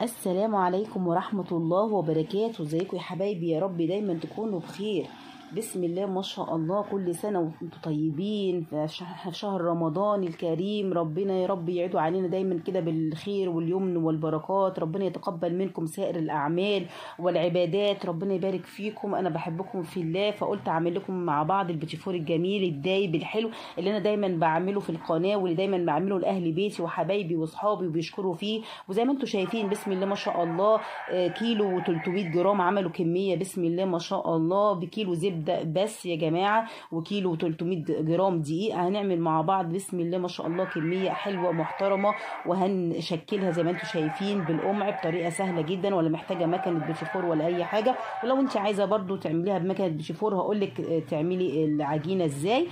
السلام عليكم ورحمة الله وبركاته. ازيكم يا حبايبي؟ يا رب دايما تكونوا بخير. بسم الله ما شاء الله، كل سنة وانتم طيبين في شهر رمضان الكريم. ربنا يا رب يعيدوا علينا دايما كده بالخير واليمن والبركات. ربنا يتقبل منكم سائر الأعمال والعبادات. ربنا يبارك فيكم. أنا بحبكم في الله، فقلت أعمل لكم مع بعض البيتيفور الجميل الدايب الحلو اللي أنا دايما بعمله في القناة، واللي دايما بعمله لأهل بيتي وحبايبي وأصحابي وبيشكروا فيه. وزي ما انتم شايفين بسم الله ما شاء الله، كيلو و300 جرام عملوا كمية بسم الله ما شاء الله. بكيلو زبدة بس يا جماعة وكيلو و300 جرام دقيق. هنعمل مع بعض بسم الله ما شاء الله كمية حلوة محترمة، وهنشكلها زي ما انتم شايفين بالقمع بطريقة سهلة جدا، ولا محتاجة مكنة بيتيفور ولا أي حاجة. ولو انت عايزة برضو تعمليها بمكنة بيتيفور هقولك تعملي العجينة ازاي.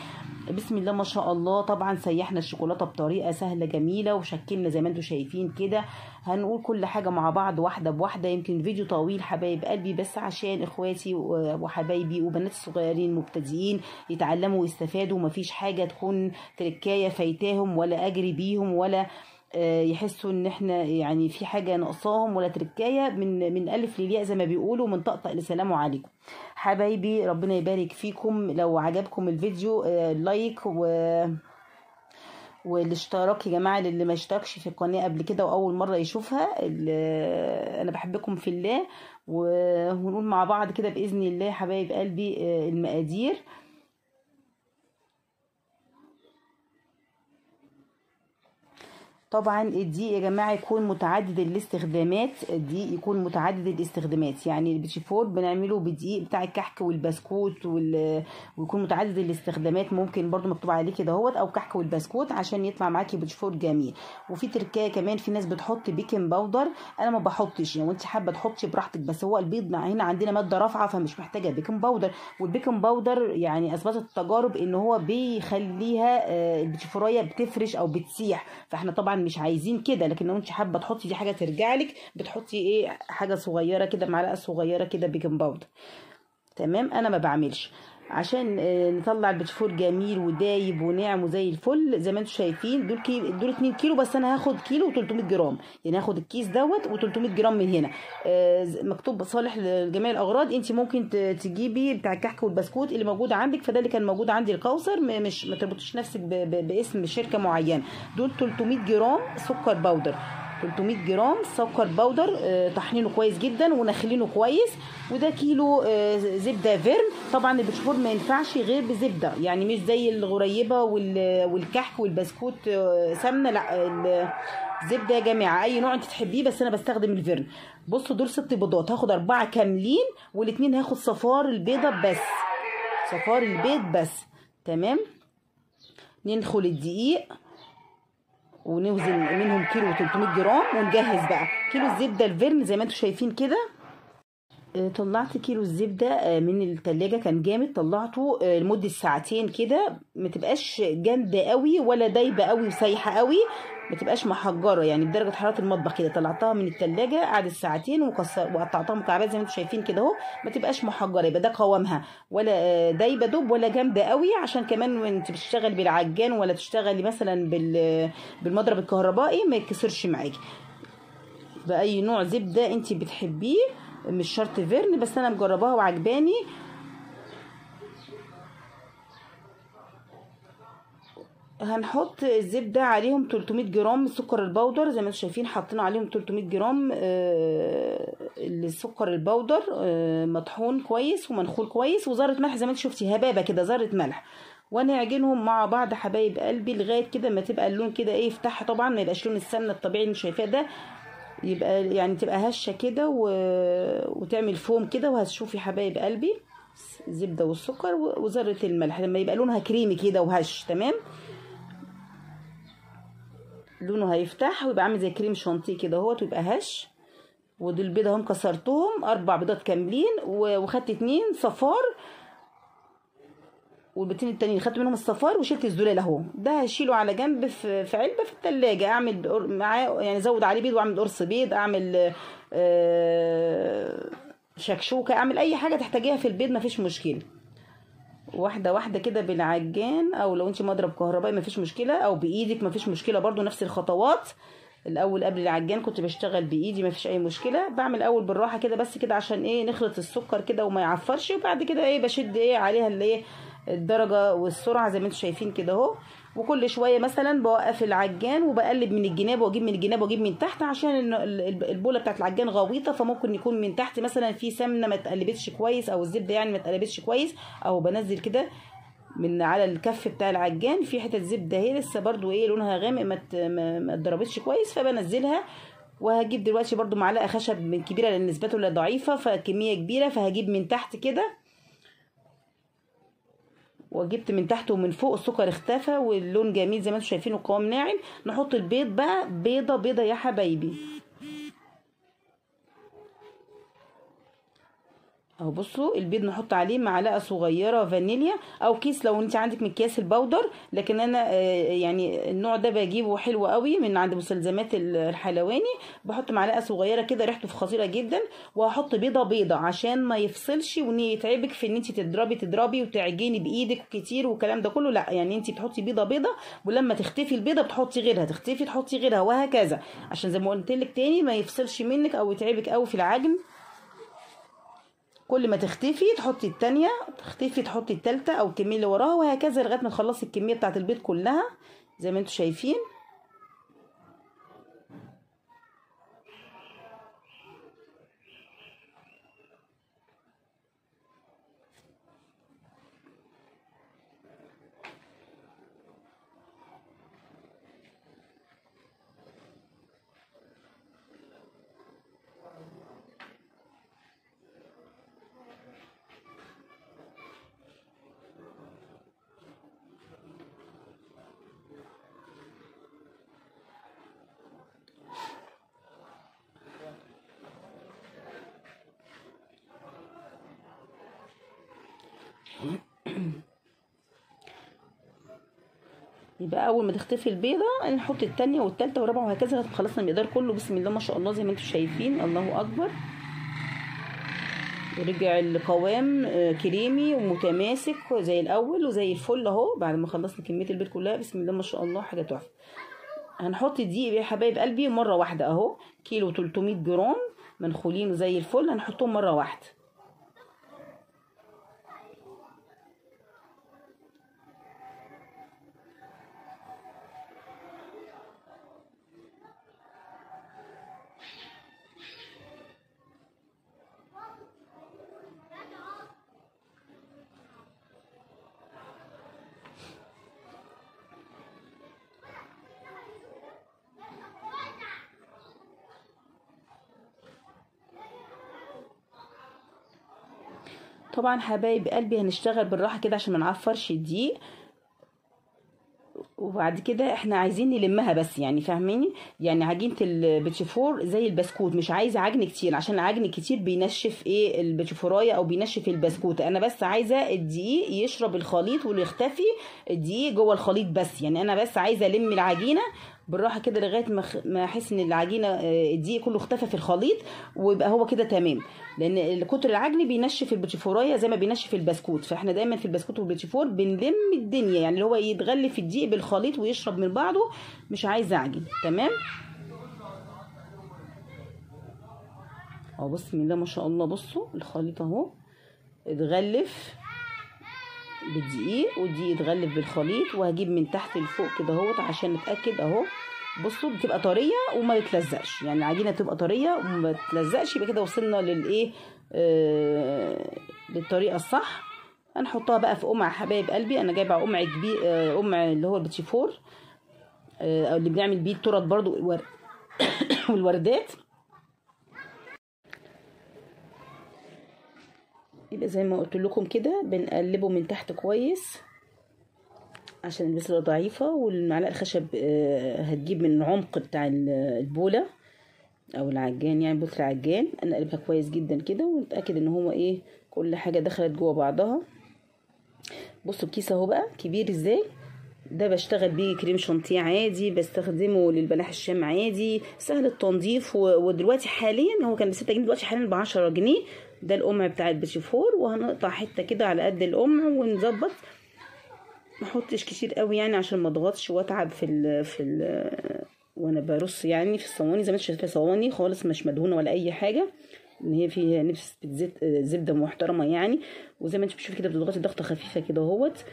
بسم الله ما شاء الله. طبعا سيحنا الشوكولاته بطريقه سهله جميله وشكلنا زي ما انتم شايفين كده. هنقول كل حاجه مع بعض واحده بواحده. يمكن الفيديو طويل حبايب قلبي، بس عشان اخواتي وحبايبي وبنات الصغيرين مبتدئين يتعلموا ويستفادوا، ومفيش حاجه تكون تركايه فايتاهم ولا اجري بيهم، ولا يحسوا ان احنا يعني في حاجه ناقصاهم، ولا تركايه من الف للياء زي ما بيقولوا، من طقطق لسلام عليكم حبايبي. ربنا يبارك فيكم. لو عجبكم الفيديو لايك والاشتراك يا جماعه للي ما اشتركش في القناه قبل كده واول مره يشوفها. انا بحبكم في الله، ونقول مع بعض كده باذن الله حبايب قلبي المقادير. طبعا الدقيق يا جماعه يكون متعدد الاستخدامات. الدقيق يكون متعدد الاستخدامات، يعني البيتيفور بنعمله بالدقيق بتاع الكحك والبسكوت ويكون متعدد الاستخدامات. ممكن برضو مكتوب عليه كده اهوت او كحك والبسكوت عشان يطلع معاكي بيتيفور جميل. وفي تركايه كمان، في ناس بتحط بيكنج باودر، انا ما بحطش. يعني وانت حابه تحطي براحتك، بس هو البيض هنا عندنا ماده رافعه فمش محتاجه بيكنج باودر. والبيكنج باودر يعني اثبتت التجارب ان هو بيخليها البيتيفوريه بتفرش او بتسيح، فاحنا طبعا مش عايزين كده. لكن لو انت حابه تحطي دي حاجه ترجع لك، بتحطي ايه حاجه صغيره كده، معلقه صغيره كده بيكنج باودر. تمام. انا ما بعملش عشان نطلع البيتيفور جميل ودايب وناعم وزي الفل زي ما انتم شايفين. دول 2 كيلو، بس انا هاخد كيلو و300 جرام. يعني هاخد الكيس دوت و300 جرام من هنا. مكتوب صالح لجميع الاغراض. انت ممكن تجيبي بتاع الكحك والبسكوت اللي موجود عندك، فده اللي كان موجود عندي القوصر. مش ما تربطيش نفسك باسم شركه معينه. دول 300 جرام سكر باودر، 300 جرام سكر باودر طحنينه كويس جدا ونخلينه كويس. وده كيلو زبده فيرن. طبعا البيتيفور ما ينفعش غير بزبده، يعني مش زي الغريبه والكحك والبسكوت سمنه، لا الزبده يا جماعه اي نوع انت تحبيه، بس انا بستخدم الفيرن. بصوا دول 6 بيضات، هاخد 4 كاملين والاثنين هاخد صفار البيضه بس، صفار البيض بس. تمام. ندخل الدقيق ونوزن منهم كيلو و300 جرام، ونجهز بقى كيلو الزبده الفيرن زي ما انتم شايفين كده. طلعت كيلو الزبده من التلاجة، كان جامد. طلعته لمده ساعتين كده، ما تبقاش جامده قوي ولا دايبه قوي وسايحه قوي، ما تبقاش محجره، يعني بدرجه حراره المطبخ كده. طلعتها من التلاجة قعدت ساعتين وقطعتها مكعبات زي ما انتم شايفين كده اهو. ما تبقاش محجره، يبقى ده قوامها، ولا دايبه دوب ولا جامده قوي، عشان كمان وانت بتشتغلي بالعجان ولا تشتغلي مثلا بالمضرب الكهربائي ما يتكسرش معاكي. باي نوع زبده انت بتحبيه، مش شرط فيرن، بس انا مجرباها وعجباني. هنحط الزبده عليهم 300 جرام سكر البودر زي ما انتم شايفين، حاطين عليهم 300 جرام السكر البودر مطحون كويس ومنخول كويس، وذره ملح زي ما انتم شفتي، هبابه كده ذره ملح. ونعجنهم مع بعض حبايب قلبي لغايه كده ما تبقى اللون كده ايه يفتح. طبعا ما يبقاش لون السمنه الطبيعي اللي شايفاه ده، يبقى يعني تبقى هشه كده وتعمل فوم كده. وهتشوفي حبايب قلبي الزبده والسكر وذره الملح لما يبقى لونها كريمي كده وهش. تمام. لونه هيفتح ويبقى عامل زي كريم شانتيه كده اهوت، ويبقى هش. ودول البيضه هم كسرتهم 4 بيضات كاملين، وخدت 2 صفار، والبيضتين التانيين خدت منهم الصفار وشلت الزلال اهو. ده هشيله على جنب في علبه في التلاجة. اعمل معاه يعني ازود عليه بيض، واعمل قرص بيض، اعمل شكشوكه، اعمل اي حاجه تحتاجيها في البيض مفيش مشكله. واحده واحده كده بالعجان، او لو انت مضرب كهربائي مفيش مشكله، او بايدك مفيش مشكله برضو، نفس الخطوات. الاول قبل العجان كنت بشتغل بايدي، ما فيش اي مشكله. بعمل الاول بالراحه كده بس كده عشان ايه نخلط السكر كده وما يعفرش، وبعد كده ايه بشد ايه عليها اللي ايه الدرجه والسرعه زي ما انتم شايفين كده اهو. وكل شويه مثلا بوقف العجان وبقلب من الجناب واجيب من الجناب واجيب من تحت، عشان البوله بتاعت العجان غويطه، فممكن يكون من تحت مثلا في سمنه ما اتقلبتش كويس او الزبده يعني ما اتقلبتش كويس. او بنزل كده من على الكف بتاع العجان في حته زبده اهي لسه برضو ايه لونها غامق ما اتضربتش كويس، فبنزلها. وهجيب دلوقتي برضو معلقه خشب من كبيره لان نسبته ضعيفه فكميه كبيره، فهجيب من تحت كده وجبت من تحت ومن فوق. السكر اختفى واللون جميل زي ما انتم شايفين والقوام ناعم. نحط البيض بقى، بيضه بيضه يا حبايبي اهو. بصوا البيض نحط عليه معلقه صغيره فانيليا او كيس لو انت عندك من اكياس البودر، لكن انا يعني النوع ده بجيبه حلو قوي من عند مستلزمات الحلواني. بحط معلقه صغيره كده ريحته خطيره جدا. وهحط بيضه بيضه عشان ما يفصلش وان يتعبك في ان انت تضربي وتعجني بايدك كتير والكلام ده كله، لا يعني انت بتحطي بيضه بيضه، ولما تختفي البيضه بتحطي غيرها، تختفي تحطي غيرها وهكذا، عشان زي ما قلت لك تاني ما يفصلش منك او يتعبك قوي في العجن. كل ما تختفي تحطي التانية، تختفي تحطي التالتة او الكمية اللي وراها وهكذا لغاية ما تخلصي الكمية بتاعت البيض كلها زي ما انتوا شايفين. يبقى اول ما تختفي البيضه نحط التانية والتالتة والرابعه وهكذا لغايه ما خلصنا المقدار كله. بسم الله ما شاء الله زي ما انتم شايفين، الله اكبر. ورجع القوام كريمي ومتماسك زي الاول وزي الفل اهو بعد ما خلصنا كميه البيض كلها. بسم الله ما شاء الله حاجه تحفه. هنحط الدقيق يا حبايب قلبي مره واحده اهو، كيلو 300 جرام منخولين وزي الفل هنحطهم مره واحده. طبعا حبايب قلبي هنشتغل بالراحه كده عشان ما نعفرش الدقيق. وبعد كده احنا عايزين نلمها بس يعني فاهميني، يعني عجينه البيتشفور زي البسكوت مش عايزه عجن كتير عشان العجن كتير بينشف ايه البيتشفورايه او بينشف البسكوت. انا بس عايزه الدقيق يشرب الخليط ويختفي الدقيق جوه الخليط بس، يعني انا بس عايزه الم العجينه بالراحه كده لغايه ما احس ان العجينه الدقيق كله اختفى في الخليط ويبقى هو كده تمام. لان كتر العجن بينشف البيتشفورايه زي ما بينشف البسكوت، فاحنا دايما في البسكوت والبيتشفور بنلم الدنيا يعني اللي هو يتغلف الدقيق بالخليط ويشرب من بعضه، مش عايزه عجين. تمام اهو. بسم الله ما شاء الله، بصوا الخليط اهو اتغلف بالدقيق والدقيق اتغلف بالخليط. وهجيب من تحت لفوق كده اهوت عشان نتاكد اهو. بصوا بتبقى طريه وما بتلزقش، يعني العجينه تبقى طريه وما بتلزقش، يبقى كده وصلنا للايه للطريقه الصح. هنحطها بقى في قمع حبايب قلبي. انا جايبه قمع كبير، قمع اللي هو البيتشفور اللي بنعمل بيه التورت برضو والوردات. يبقى زي ما قلت لكم كده بنقلبه من تحت كويس عشان البذره ضعيفه. والمعلقه الخشب هتجيب من العمق بتاع البوله او العجان، يعني بوله العجان نقلبها كويس جدا كده ونتاكد ان هو ايه كل حاجه دخلت جوه بعضها. بصوا الكيس اهو بقى كبير ازاي. ده بشتغل بيه كريم شانتيه عادي، بستخدمه للبلح الشام عادي، سهل التنظيف. ودلوقتي حاليا هو كان ب6 جنيه، دلوقتي حاليا ب10 جنيه. ده القمع بتاع البيتشفور، وهنقطع حته كده على قد القمع ونظبط. ما احطش كتير قوي يعني عشان ما اضغطش واتعب وانا برص يعني في الصواني، زي ما انت شايفه صواني خالص مش مدهونه ولا اي حاجه، ان هي فيها نفس زبده محترمه يعني. وزي ما انت بتشوفي كده بتضغطي ضغطه خفيفه كده اهوت،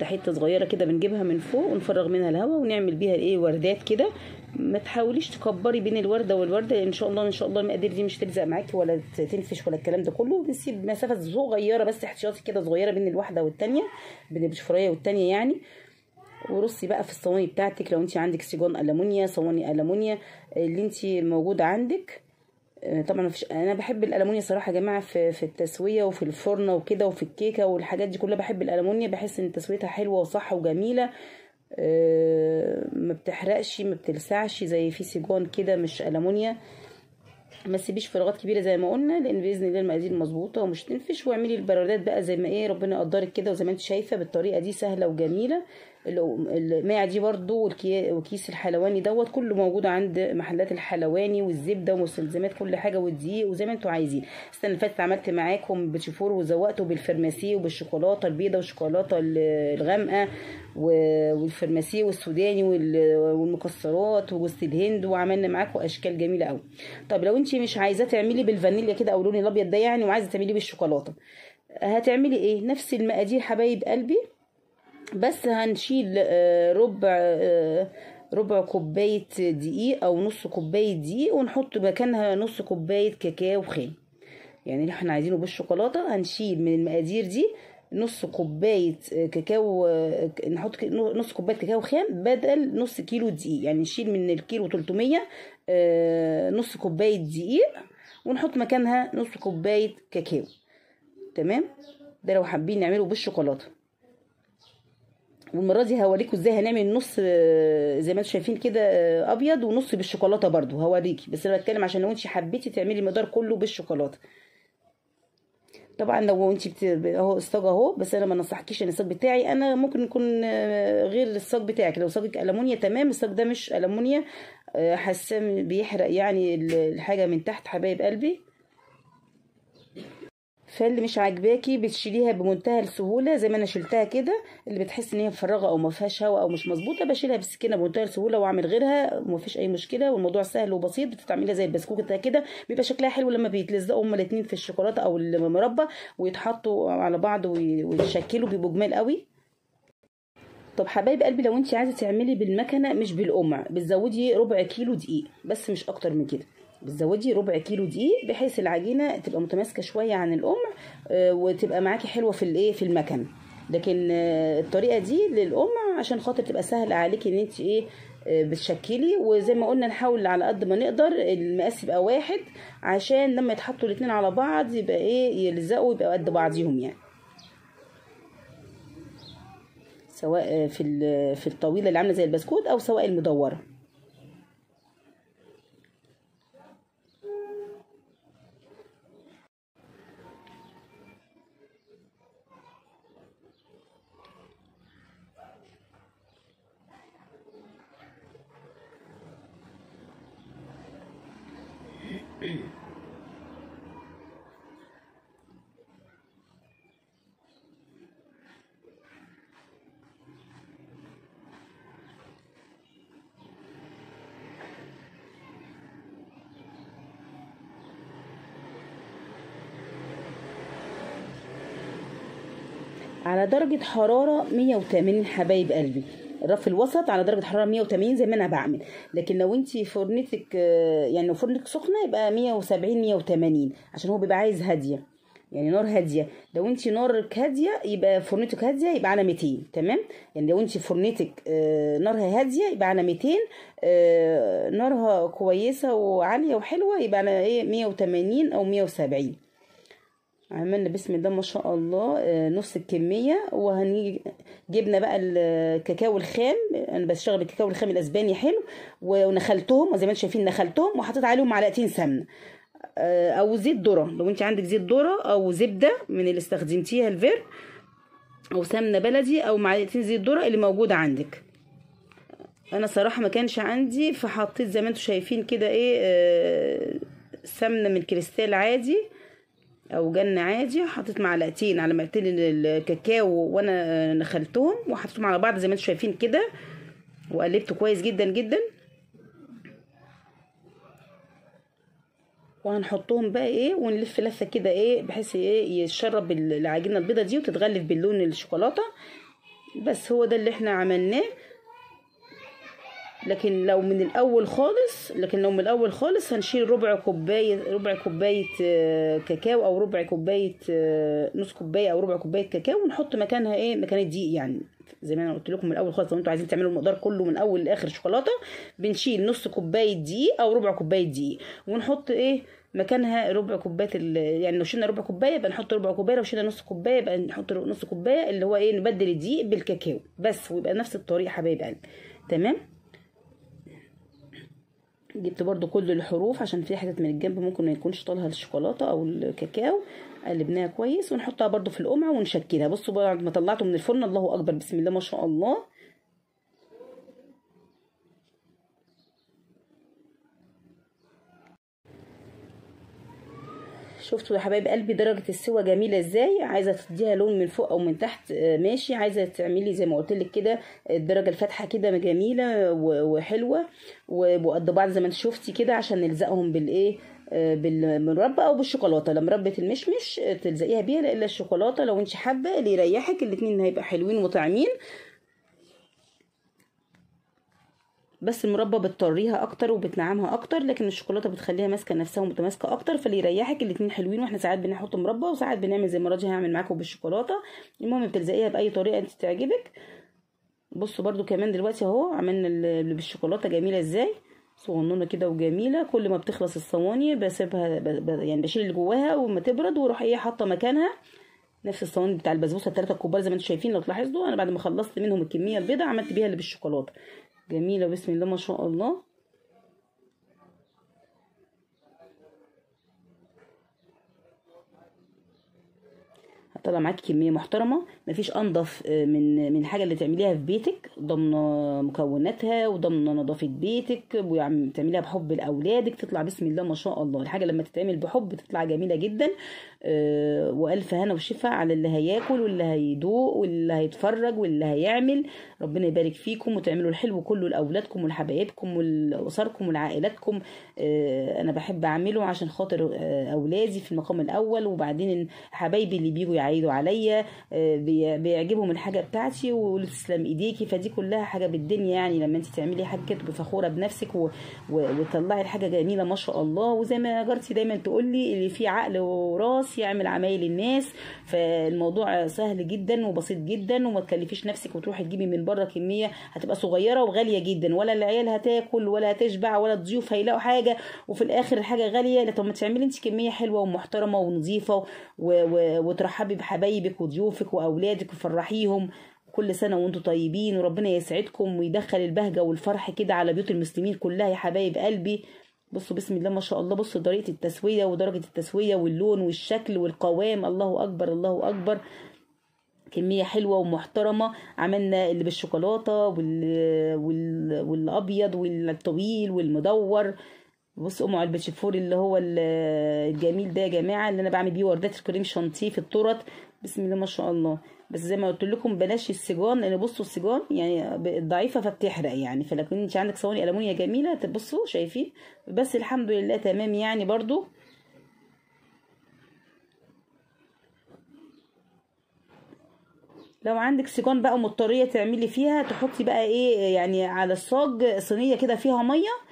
حته صغيره كده بنجيبها من فوق ونفرغ منها الهواء ونعمل بيها الايه وردات كده. ما تحاوليش تكبري بين الورده والورده، ان شاء الله ان شاء الله المقادير دي مش تلزق معاكي ولا تنفش ولا الكلام ده كله. بنسيب مسافه صغيره بس احتياطي كده صغيره بين الواحده والثانيه، بين البشفوريه والثانيه يعني. ورصي بقى في الصواني بتاعتك، لو انت عندك سيجون ألمونيا، صواني ألمونيا اللي انت موجوده عندك. طبعا مفيش، انا بحب الالومنيا صراحه يا جماعه في التسويه وفي الفرنه وكده وفي الكيكه والحاجات دي كلها، بحب الالومنيا، بحس ان تسويتها حلوه وصح وجميله. ما بتحرقش ما بتلسعش زي في سيجون كده مش الومنيا. ما تسيبيش فراغات كبيره زي ما قلنا، لان باذن الله المقادير مظبوطه ومش تنفش. واعملي البرادات بقى زي ما ايه ربنا يقدرك كده، وزي ما انت شايفه بالطريقه دي سهله وجميله. الماعه دي برضو وكيس الحلواني دوت كله موجود عند محلات الحلواني، والزبده ومستلزمات كل حاجه والدقيق وزي ما انتوا عايزين. السنه اللي فاتت عملت معاكم بتشيفور وزوقته بالفرماسي وبالشوكولاته البيضاء والشوكولاته الغامقه والفرماسي والسوداني والمكسرات وجوز الهند، وعملنا معاكم اشكال جميله قوي. طب لو انت مش عايزاه تعملي بالفانيليا كده او اللون الابيض ده يعني، وعايزه تعمليه بالشوكولاته، هتعملي ايه؟ نفس المقادير حبايب قلبي، بس هنشيل ربع كوبايه دقيق او نص كوبايه دقيق، ونحط مكانها نص كوبايه كاكاو خام. يعني اللي احنا عايزينه بالشوكولاته هنشيل من المقادير دي نص كوبايه كاكاو، نحط نص كوبايه كاكاو خام بدل نص كيلو دقيق. يعني نشيل من الكيلو 300 نص كوبايه دقيق، ونحط مكانها نص كوبايه كاكاو. تمام، ده لو حابين نعمله بالشوكولاته. والمره دي هوريكم ازاي هنعمل نص زي ما انتم شايفين كده ابيض، ونص بالشوكولاته برضو هوريكي. بس انا بتكلم عشان لو انت حبيتي تعملي المقدار كله بالشوكولاته. طبعا لو انت اهو الصاج اهو، بس انا ما نصحكيش ان الصاج بتاعي انا ممكن يكون غير الصاج بتاعك. لو صاجك المونيا تمام، الصاج ده مش المونيا حاسه بيحرق يعني الحاجه من تحت حبايب قلبي. فاللي مش عاجباكي بتشيليها بمنتهى السهوله زي ما انا شلتها كده. اللي بتحس ان هي مفرغه او ما فيهاش هواء او مش مظبوطه بشيلها بالسكينه بمنتهى السهوله واعمل غيرها وما فيش اي مشكله، والموضوع سهل وبسيط. بتتعمليها زي البسكوت كده، بيبقى شكلها حلو لما بيتلزقوا هما الاثنين في الشوكولاته او المربى ويتحطوا على بعض ويتشكلوا، بيبقوا جمال قوي. طب حبايب قلبي، لو انت عايزه تعملي بالمكنه مش بالقمع، بتزودي ربع كيلو دقيق بس مش اكتر من كده. بتزودي ربع كيلو دقيق بحيث العجينه تبقى متماسكه شويه عن القمع وتبقى معاكي حلوه في الايه في المكنه. لكن الطريقه دي للقمع عشان خاطر تبقى سهله عليكي ان انت ايه بتشكلي. وزي ما قلنا نحاول على قد ما نقدر المقاس يبقى واحد، عشان لما يتحطوا الاتنين على بعض يبقى ايه يلزقوا يبقى قد بعضيهم يعني، سواء في الطويله اللي عامله زي البسكوت او سواء المدوره. على درجة حرارة 180 حبايب قلبي، الرف الوسط على درجة حرارة 180 زي ما انا بعمل. لكن لو انتي فرنتك يعني لو فرنك سخنة يبقى 170 180 عشان هو بيبقى عايز هادية، يعني نار هادية. لو انتي نارك هادية يبقى فرنتك هادية يبقى على 200. تمام، يعني لو انتي فرنتك نارها هادية يبقى على 200، نارها كويسة وعالية وحلوة يبقى على ايه 180 او 170. عملنا بسم الله ما شاء الله نص الكميه. وهنيجي جبنا بقى الكاكاو الخام، انا بشتغل بالكاكاو الخام الاسباني حلو، ونخلتهم زي ما انتم شايفين نخلتهم وحطيت عليهم معلقتين سمنه او زيت ذره. لو انت عندك زيت ذره او زبده من اللي استخدمتيها الفير، او سمنه بلدي او معلقتين زيت ذره اللي موجوده عندك. انا صراحه ما كانش عندي فحطيت زي ما انتم شايفين كده ايه سمنه من كريستال عادي او جنة عادي. حطيت معلقتين على معلقتين الكاكاو وانا نخلتهم وحطيتهم على بعض زي ما انتم شايفين كده، وقلبته كويس جدا جدا. وهنحطهم بقى ايه ونلف لفه كده ايه بحيث ايه يتشرب العجينه البيضه دي وتتغلف باللون الشوكولاته. بس هو ده اللي احنا عملناه. لكن لو من الاول خالص هنشيل ربع كوبايه كاكاو، او ربع كوبايه نص كوبايه او ربع كوبايه كاكاو، ونحط مكانها ايه مكان الدقيق. يعني زي ما انا قلت لكم من الاول خالص، لو انتوا عايزين تعملوا المقدار كله من اول لاخر شوكولاته، بنشيل نص كوبايه دقيق او ربع كوبايه دقيق، ونحط ايه مكانها ربع كوبايه يعني لو شلنا ربع كوبايه يبقى نحط ربع كوبايه، لو شلنا نص كوبايه يبقى نحط نص كوبايه، اللي هو ايه نبدل الدقيق بالكاكاو بس، ويبقى نفس الطريقه حبايب قلبي. تمام. جبت برضو كل الحروف عشان في حتت من الجنب ممكن ما يكونش طالها الشوكولاته او الكاكاو. قلبناها كويس ونحطها برضو في القمع ونشكلها. بصوا بعد ما طلعته من الفرن، الله اكبر، بسم الله ما شاء الله. شفتوا يا حبايب قلبي درجه السوا جميله ازاي؟ عايزه تديها لون من فوق او من تحت ماشي، عايزه تعملي زي ما قلت لك كده الدرجه الفاتحه كده جميله وحلوه وقد بعض زي ما انت شفتي كده، عشان نلزقهم بالايه بالمربى او بالشوكولاته. لما مربى المشمش تلزقيها بيها، الا الشوكولاته لو انت حابه اللي يريحك، الاتنين هيبقى حلوين وطعمين. بس المربى بتطريها اكتر وبتنعمها اكتر، لكن الشوكولاته بتخليها ماسكه نفسها ومتماسكه اكتر، فاللي يريحك. الاتنين حلوين، واحنا ساعات بنحط مربى وساعات بنعمل زي ما راجي هعمل معاكم بالشوكولاته. المهم بتلزقيها باي طريقه انت تعجبك. بصوا برضو كمان دلوقتي اهو عملنا اللي بالشوكولاته جميله ازاي، صغنونه كده وجميله. كل ما بتخلص الصواني بسيبها يعني بشيل اللي جواها وما تبرد، واروح ايه حاطه مكانها نفس الصواني بتاع البسبوسه ال3 كبار زي ما انتم شايفين. لو تلاحظوا انا بعد ما خلصت منهم الكميه البيضاء عملت بيها اللي بالشوكولاته جميله، بسم الله ما شاء الله. هطلع معاكي كميه محترمه، مفيش انضف من حاجه اللي تعمليها في بيتك ضمن مكوناتها وضمن نظافه بيتك، وتعمليها بحب لاولادك، تطلع بسم الله ما شاء الله. الحاجه لما تتعمل بحب تطلع جميله جدا. والف هنا وشفا على اللي هياكل واللي هيدوق واللي هيتفرج واللي هيعمل. ربنا يبارك فيكم، وتعملوا الحلو كله لاولادكم ولحبايبكم ولاسركم ولعائلاتكم. انا بحب اعمله عشان خاطر اولادي في المقام الاول، وبعدين حبايبي اللي بيجوا يعيدوا عليا بيعجبهم الحاجه بتاعتي وتسلم ايديكي. فدي كلها حاجه بالدنيا، يعني لما انت تعملي حاجه كده تبقي فخوره بنفسك وتطلعي الحاجه جميله ما شاء الله. وزي ما جارتي دايما تقول لي اللي فيه عقل وراس يعمل عمايل الناس. فالموضوع سهل جدا وبسيط جدا، وما تكلفيش نفسك وتروحي تجيبي من بره كميه هتبقى صغيره وغاليه جدا، ولا العيال هتاكل ولا هتشبع ولا الضيوف هيلاقوا حاجه، وفي الاخر الحاجه غاليه. لكن ما تعملي انت كميه حلوه ومحترمه ونظيفه وترحبي بحبايبك وضيوفك واولادك وفرحيهم. كل سنه وانتم طيبين، وربنا يسعدكم ويدخل البهجه والفرح كده على بيوت المسلمين كلها يا حبايب قلبي. بصوا بسم الله ما شاء الله، بصوا طريقه التسويه ودرجه التسويه واللون والشكل والقوام، الله اكبر الله اكبر. كميه حلوه ومحترمه. عملنا اللي بالشوكولاته والابيض والطويل والمدور. بصوا ام علبه شيفور اللي هو الجميل ده يا جماعه، اللي انا بعمل بيه وردات الكريم شانتيه في التورت. بسم الله ما شاء الله. بس زي ما قلت لكم بلاش السيجان، لان بصوا السيجان يعني ضعيفه فبتحرق يعني. فلكن انت عندك صواني المونيا جميله تبصوا شايفين، بس الحمد لله تمام يعني. برضو لو عندك سيجان بقى مضطريه تعملي فيها، تحطي بقى ايه يعني على الصاج صينيه كده فيها ميه،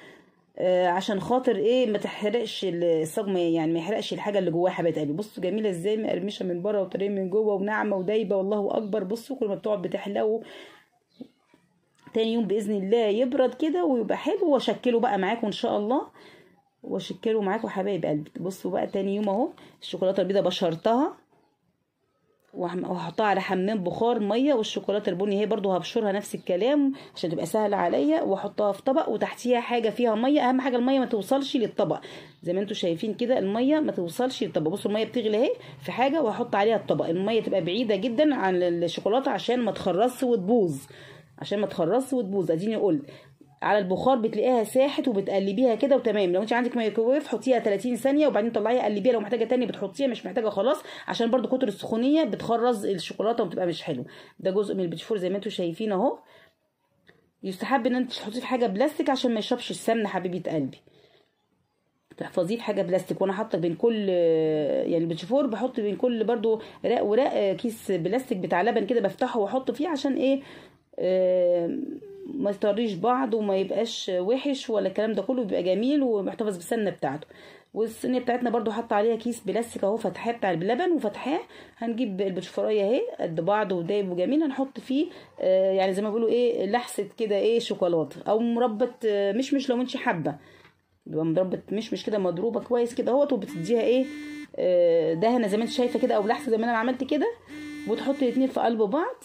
عشان خاطر ايه ما تحرقش الصاج، يعني ما يحرقش الحاجه اللي جواها حبايب قلبي. بصوا جميله ازاي، مقرمشه من بره وطريه من جوه وناعمه ودايبه، والله اكبر. بصوا كل ما بتقعد بتحلو. تاني يوم باذن الله يبرد كده ويبقى حلو، واشكله بقى معاكم ان شاء الله، واشكله معاكم حبايب قلبي. بصوا بقى تاني يوم اهو الشوكولاته البيضاء بشرتها وهحطها على حمام بخار ميه، والشوكولاته البني هي برضو هبشرها نفس الكلام عشان تبقى سهله عليا، واحطها في طبق وتحتيها حاجه فيها ميه. اهم حاجه الميه ما توصلش للطبق، زي ما انتم شايفين كده الميه ما توصلش للطبق. بصوا الميه بتغلي اهي في حاجه، وهحط عليها الطبق. الميه تبقى بعيده جدا عن الشوكولاته عشان ما تخرصش وتبوظ، اديني قلت على البخار بتلاقيها ساحت وبتقلبيها كده وتمام. لو انت عندك مايكرويف حطيها 30 ثانيه وبعدين طلعيها قلبيها. لو محتاجه تاني بتحطيها، مش محتاجه خلاص، عشان برضو كتر السخونيه بتخرز الشوكولاته وبتبقى مش حلو. ده جزء من البيتفور زي ما انتم شايفين اهو. يستحب ان انت تحطيه في حاجه بلاستيك عشان ما يشربش السمنه حبيبه قلبي. تحفظيه في حاجه بلاستيك. وانا حاطه بين كل يعني البيتشفور بحط بين كل برضو رق ورق كيس بلاستيك بتاع لبن كده بفتحه واحطه فيه، عشان ايه ما يطريش بعض وما يبقاش وحش ولا الكلام ده كله، بيبقى جميل ومحتفظ بالسمنه بتاعته. والصينيه بتاعتنا برضو حاطه عليها كيس بلاستيك اهو فتحاه بتاع اللبن وفتحاه. هنجيب البشفرايه اهي قد بعض ودايب وجميل، هنحط فيه يعني زي ما بيقولوا ايه لحسه كده ايه شوكولاته او مربى مش لو انت حابه، بيبقى مربى مش كده مضروبه كويس كده اهوت، وبتديها ايه دهنه زي ما انت شايفه كده او لحسه زي ما انا عملت كده، وتحطي الاتنين في قلب بعض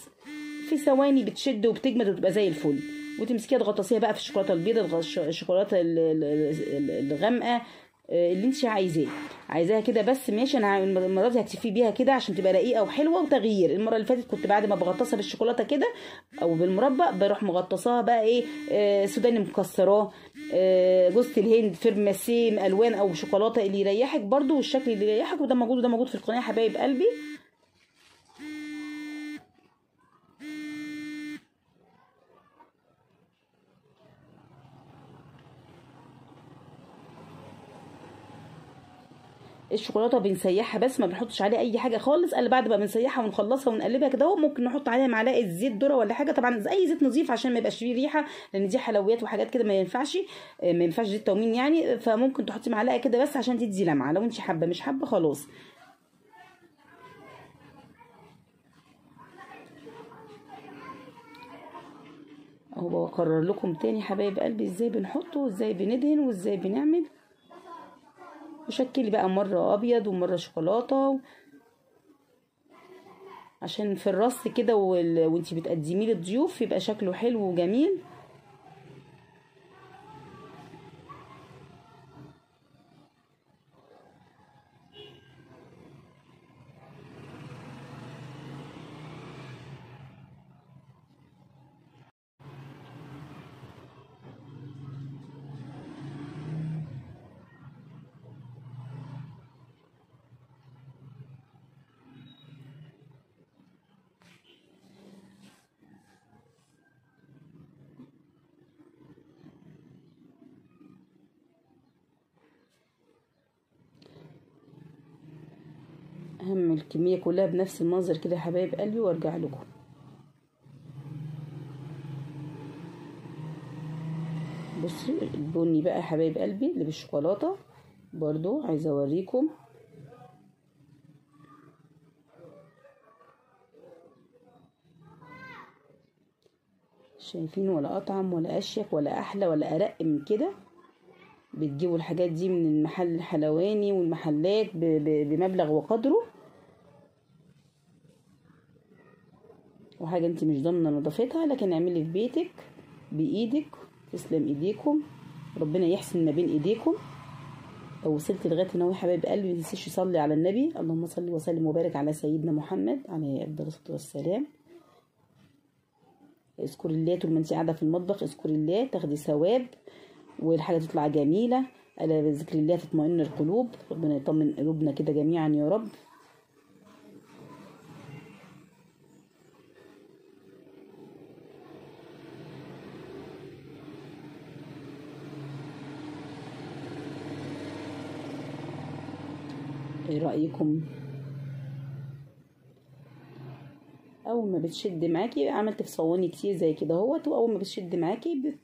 في ثواني بتشد وبتجمد وتبقى زي الفل. وتمسكيها تغطسيها بقى في الشوكولاته البيضاء، الشوكولاته الغامقه اللي انت عايزاها كده. بس ماشي، انا المره دي هكتفي بيها كده عشان تبقى رقيقه وحلوه وتغيير. المره اللي فاتت كنت بعد ما بغطسها بالشوكولاته كده او بالمربى بروح مغطساها بقى ايه سوداني مكسراه، جوز الهند، فرماسيم، الوان او شوكولاته اللي يريحك برده والشكل اللي يريحك. وده موجود وده موجود في القناه يا حبايب قلبي. الشوكولاته بنسيحها بس ما بنحطش عليها اي حاجه خالص، الا بعد ما بنسيحها ونخلصها ونقلبها كده ممكن نحط عليها معلقه زيت ذره ولا حاجه، طبعا اي زيت نظيف عشان ما يبقاش فيه ريحه، لان دي حلويات وحاجات كده ما ينفعش زيت تومين يعني. فممكن تحطي معلقه كده بس عشان تدي لمعه، لو انت حابه، مش حابه خلاص. اهو بكرر لكم تاني حبايب قلبي ازاي بنحطه وازاي بندهن وازاي بنعمل. وشكلي بقى مره ابيض ومره شوكولاته عشان في الرص كده وانتي بتقدميه للضيوف يبقى شكله حلو وجميل. اهم الكميه كلها بنفس المنظر كده يا حبايب قلبي وارجع لكم. بصي البني بقى يا حبايب قلبي اللي بالشوكولاته برضو عايزه اوريكم. شايفين؟ ولا اطعم ولا اشيك ولا احلى ولا ارق من كده. بتجيبوا الحاجات دي من المحل الحلواني والمحلات بمبلغ وقدره، وحاجه انت مش ضامنه نظافتها، لكن اعملي في بيتك بايدك. تسلم ايديكم، ربنا يحسن ما بين ايديكم. لو وصلت لغايه هنا يا حبايب قلبي ما تنسيش تصلي على النبي، اللهم صل وسلم وبارك على سيدنا محمد عليه افضل الصلاه والسلام. اذكري الله طول ما انت قاعده في المطبخ، اذكري الله تاخدي ثواب والحاجه تطلع جميله. الا بذكر الله تطمئن القلوب. ربنا يطمن قلوبنا كده جميعا يا رب. ايه رايكم؟ اول ما بتشد معاكي، عملت في صواني كتير زي كده اهوت، واول ما بتشد معاكي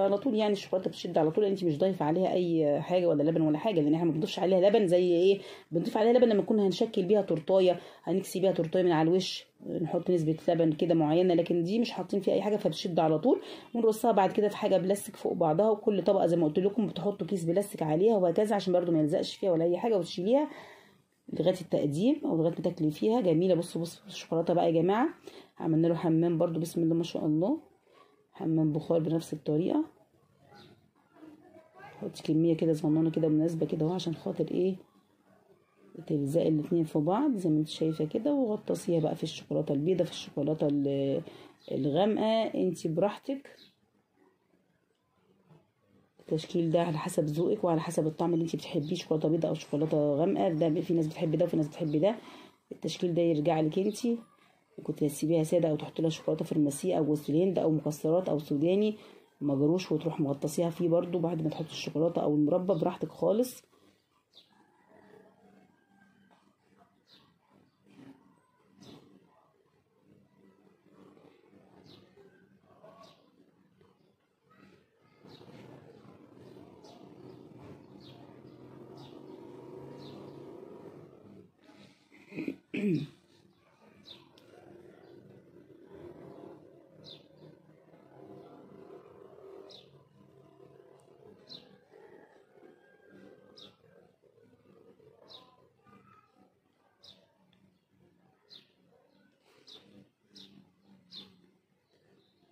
على طول يعني الشوكولاته بتشد على طول، انت مش ضايفه عليها اي حاجه ولا لبن ولا حاجه، لان احنا ما بنضيفش عليها لبن. زي ايه بنضيف عليها لبن؟ لما نكون هنشكل بيها تورتايه، هنكسي بيها تورتايه من على الوش نحط نسبه لبن كده معينه، لكن دي مش حاطين فيها اي حاجه فبتشد على طول. ونرصها بعد كده في حاجه بلاستيك فوق بعضها، وكل طبقه زي ما قلت لكم بتحطوا كيس بلاستيك عليها وهكذا، عشان برده ما يلزقش فيها ولا اي حاجه، وتشيليها لغايه التقديم او لغايه ما تاكلي فيها جميله. بصوا الشوكولاته بقى يا جماعه، عملنا له حمام برضو بسم الله ما شاء الله، حمام بخار بنفس الطريقه. حطي كميه كده صغننه كده مناسبه كده اهو، عشان خاطر ايه تلزقي الاتنين في بعض زي ما انت شايفه كده. وغطسيها بقى في الشوكولاته البيضاء، في الشوكولاته الغامقه، انت براحتك. التشكيل ده على حسب ذوقك وعلى حسب الطعم اللي انت بتحبيه، شوكولاته بيضاء او شوكولاته غامقه. ده في ناس بتحب ده وفي ناس بتحب ده. التشكيل ده يرجع لك انت، كنت تسيبيها ساده او تحطي لها شوكولاته فرماسيه او جوز الهند او مكسرات او سوداني مجروش، وتروح مغطسيها فيه برضو بعد ما تحط الشوكولاته او المربى براحتك خالص.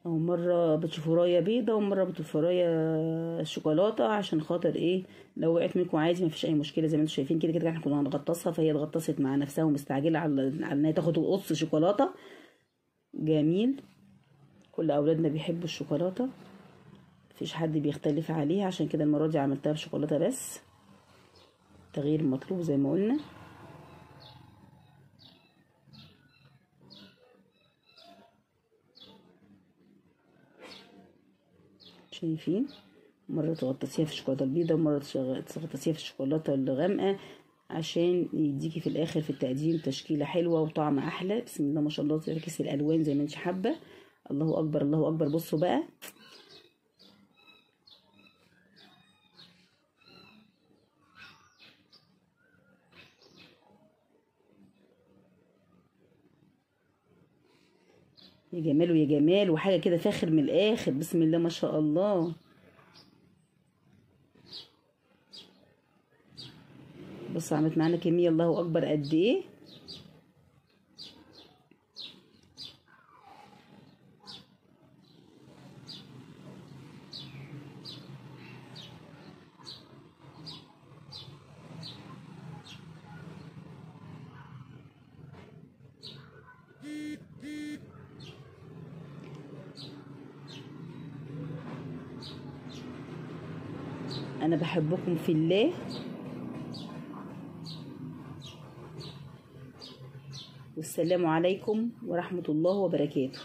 او مره بتشوفورايه بيضه ومره بتشوفورايه شوكولاته، عشان خاطر ايه لو وقعت منكم عادي مفيش اي مشكله. زي ما انتم شايفين كده كده احنا كنا هنغطسها، فهي اتغطست مع نفسها ومستعجله على ان هي تاخد قص شوكولاته. جميل. كل اولادنا بيحبوا الشوكولاته، مفيش حد بيختلف عليها، عشان كده المره دي عملتها بشوكولاته بس، تغيير مطلوب زي ما قلنا. شايفين، مرة تغطسيها في الشوكولاتة البيضاء ومرة تغطسيها في الشوكولاتة الغامقة، عشان يديكي في الاخر في التقديم تشكيلة حلوة وطعم احلى. بسم الله ما شاء الله، تعكس الالوان زي ما انت حابة. الله اكبر الله اكبر. بصوا بقى، يا جمال ويا جمال، وحاجة كده فاخر من الاخر. بسم الله ما شاء الله. بص عملت معانا كمية الله اكبر قد ايه. انا بحبكم في الله، والسلام عليكم ورحمة الله وبركاته.